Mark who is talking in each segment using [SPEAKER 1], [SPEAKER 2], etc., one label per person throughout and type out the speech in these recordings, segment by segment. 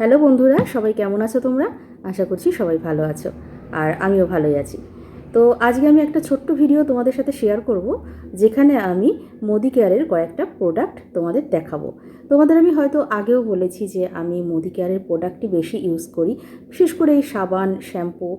[SPEAKER 1] Hello বন্ধুরা, সবাই কেমন আছো তোমরা? আশা করছি সবাই ভালো আছো, আর আমিও ভালোই আছি। তো আজকে আমি একটা ছোট্ট ভিডিও তোমাদের সাথে শেয়ার করব, যেখানে আমি মোদি কেয়ারের কয়েকটা প্রোডাক্ট তোমাদের দেখাবো। তোমাদের আমি হয়তো আগেও বলেছি যে আমি মোদি কেয়ারের প্রোডাক্টই বেশি ইউজ করি, বিশেষ করে এই সাবান, শ্যাম্পু,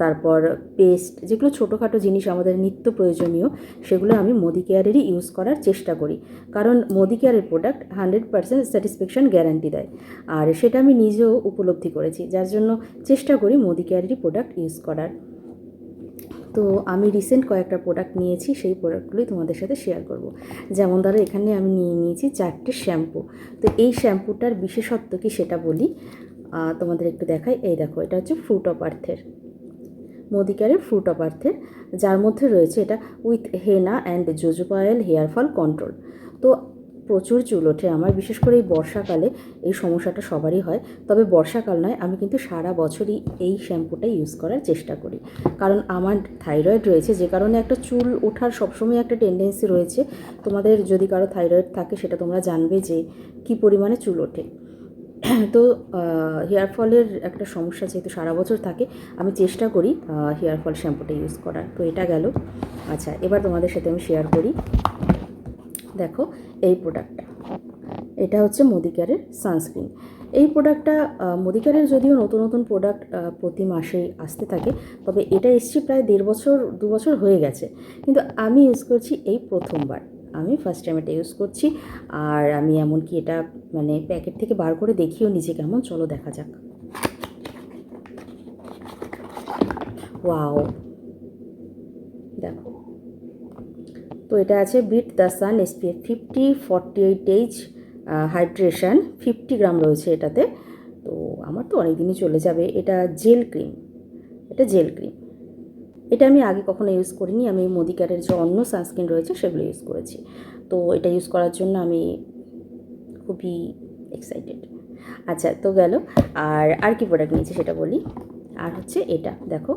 [SPEAKER 1] তারপর পেস্ট, যেগুলো ছোটোখাটো জিনিস আমাদের নিত্য প্রয়োজনীয়, সেগুলো আমি মোদি কেয়ারেরই ইউজ করার চেষ্টা করি। কারণ মোদি কেয়ারের প্রোডাক্ট 100% স্যাটিসফ্যাকশান গ্যারান্টি দেয়, আর সেটা আমি নিজেও উপলব্ধি করেছি, যার জন্য চেষ্টা করি মোদি কেয়ারেরই প্রোডাক্ট ইউজ করার। তো আমি রিসেন্ট কয়েকটা প্রোডাক্ট নিয়েছি, সেই প্রোডাক্টগুলোই তোমাদের সাথে শেয়ার করব। যেমন ধরো এখানে আমি নিয়েছি 4টে শ্যাম্পু। তো এই শ্যাম্পুটার বিশেষত্ব কি সেটা বলি, তোমাদের একটু দেখাই। এই দেখো, এটা হচ্ছে ফ্রুট অফ আর্থের, মোদি কেয়ারের ফ্রুট অফ আর্থের, যার মধ্যে রয়েছে এটা with henna and jojoba oil hair fall control. তো প্রচুর চুল ওঠে আমার, বিশেষ করে এই বর্ষাকালে এই সমস্যাটা সবারই হয়। তবে বর্ষাকাল নয়, আমি কিন্তু সারা বছরই এই শ্যাম্পুটা ইউজ করার চেষ্টা করি। কারণ আমার থাইরয়েড রয়েছে, যে কারণে একটা চুল ওঠার সবসময় একটা টেন্ডেন্সি রয়েছে। তোমাদের যদি কারো থাইরয়েড থাকে সেটা তোমরা জানবে যে কী পরিমাণে চুল ওঠে। তো হেয়ার ফলের একটা সমস্যা যেহেতু সারা বছর থাকে, আমি চেষ্টা করি হেয়ার ফল শ্যাম্পুটা ইউজ করার। তো এটা গেল। আচ্ছা, এবার তোমাদের সাথে আমি শেয়ার করি। দেখো এই প্রোডাক্টটা, এটা হচ্ছে মোদি কেয়ারের সানস্ক্রিন। এই প্রোডাক্টটা মোদি কেয়ারের যদিও নতুন নতুন প্রোডাক্ট প্রতি মাসেই আসতে থাকে, তবে এটা এসছে প্রায় 1.5 বছর 2 বছর হয়ে গেছে, কিন্তু আমি ইউজ করছি এই প্রথমবার। আমি ফার্স্ট টাইম এটা ইউজ করছি, আর আমি এমনকি এটা মানে প্যাকেট থেকে বার করে দেখিও নিজে কেমন। চলো দেখা যাক। ওয়াও, দেখো। তো এটা আছে beat the sun SPF 50 48H hydration, 50 gram রয়েছে এটাতে। তো আমার তো অনেক দিনই চলে যাবে। এটা জেল ক্রিম, এটা জেল ক্রিম। এটা আমি আগে কখনো ইউজ করিনি, আমি মোদি কেয়ারের যে অন্য সানস্ক্রিন রয়েছে সেগুলো ইউজ করেছি। তো এটা ইউজ করার জন্য আমি খুবই এক্সাইটেড। আচ্ছা, তো গেল। আর কি প্রোডাক্ট নিয়েছি সেটা বলি। আর হচ্ছে এটা দেখো,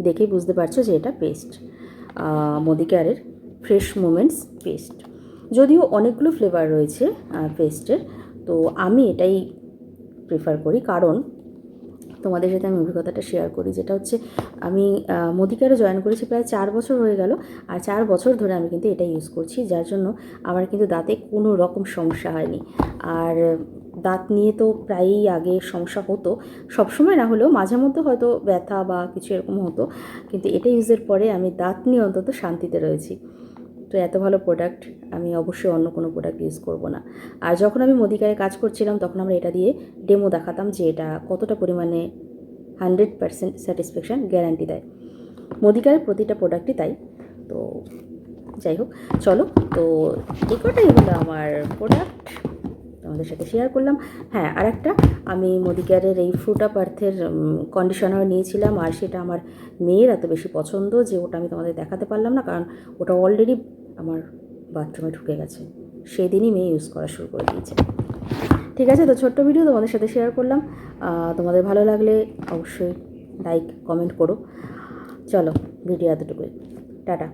[SPEAKER 1] দেখেই বুঝতে পারছো যে এটা পেস্ট, মোদি কেয়ারের ফ্রেশ মোমেন্টস পেস্ট। যদিও অনেকগুলো ফ্লেভার রয়েছে পেস্টের, তো আমি এটাই প্রেফার করি। কারণ তোমাদের সাথে আমি অভিজ্ঞতাটা শেয়ার করি, যেটা হচ্ছে আমি মোদি কেয়ারে জয়েন করেছি প্রায় 4 বছর হয়ে গেল, আর 4 বছর ধরে আমি কিন্তু এটা ইউজ করছি, যার জন্য আমার কিন্তু দাঁতে কোনো রকম সমস্যা হয়নি। আর দাঁত নিয়ে তো প্রায়ই আগে সমস্যা হতো, সবসময় না হলেও মাঝে মধ্যে হয়তো ব্যথা বা কিছু এরকম হতো, কিন্তু এটা ইউজের পরে আমি দাঁত নিয়ে অন্তত শান্তিতে রয়েছি। তো এত ভালো প্রোডাক্ট, আমি অবশ্যই অন্য কোনো প্রোডাক্ট ইউজ করব না। আর যখন আমি মোদি কেয়ারে কাজ করছিলাম, তখন আমরা এটা দিয়ে ডেমো দেখাতাম যে এটা কতটা পরিমাণে 100% স্যাটিসফ্যাকশান গ্যারান্টি দেয়। মোদি কেয়ারের প্রতিটা প্রোডাক্টই তাই। তো যাই হোক, চলো। তো এই কটাই হলো আমার প্রোডাক্ট, তোমাদের সাথে শেয়ার করলাম। হ্যাঁ, আর একটা, আমি মোদি কেয়ারের এই ফ্রুট অফ আর্থের কন্ডিশনার নিয়েছিলাম, আর সেটা আমার মেয়ের এত বেশি পছন্দ যে ওটা আমি তোমাদের দেখাতে পারলাম না, কারণ ওটা অলরেডি আমার বাথরুমে ঢুকে গেছে। সেদিনই মেয়ে ইউজ করা শুরু করে দিয়েছে। ঠিক আছে, তো ছোট্ট ভিডিও তোমাদের সাথে শেয়ার করলাম। তোমাদের ভালো লাগলে অবশ্যই লাইক কমেন্ট করো। চলো, ভিডিও এতটুকুই, টাটা।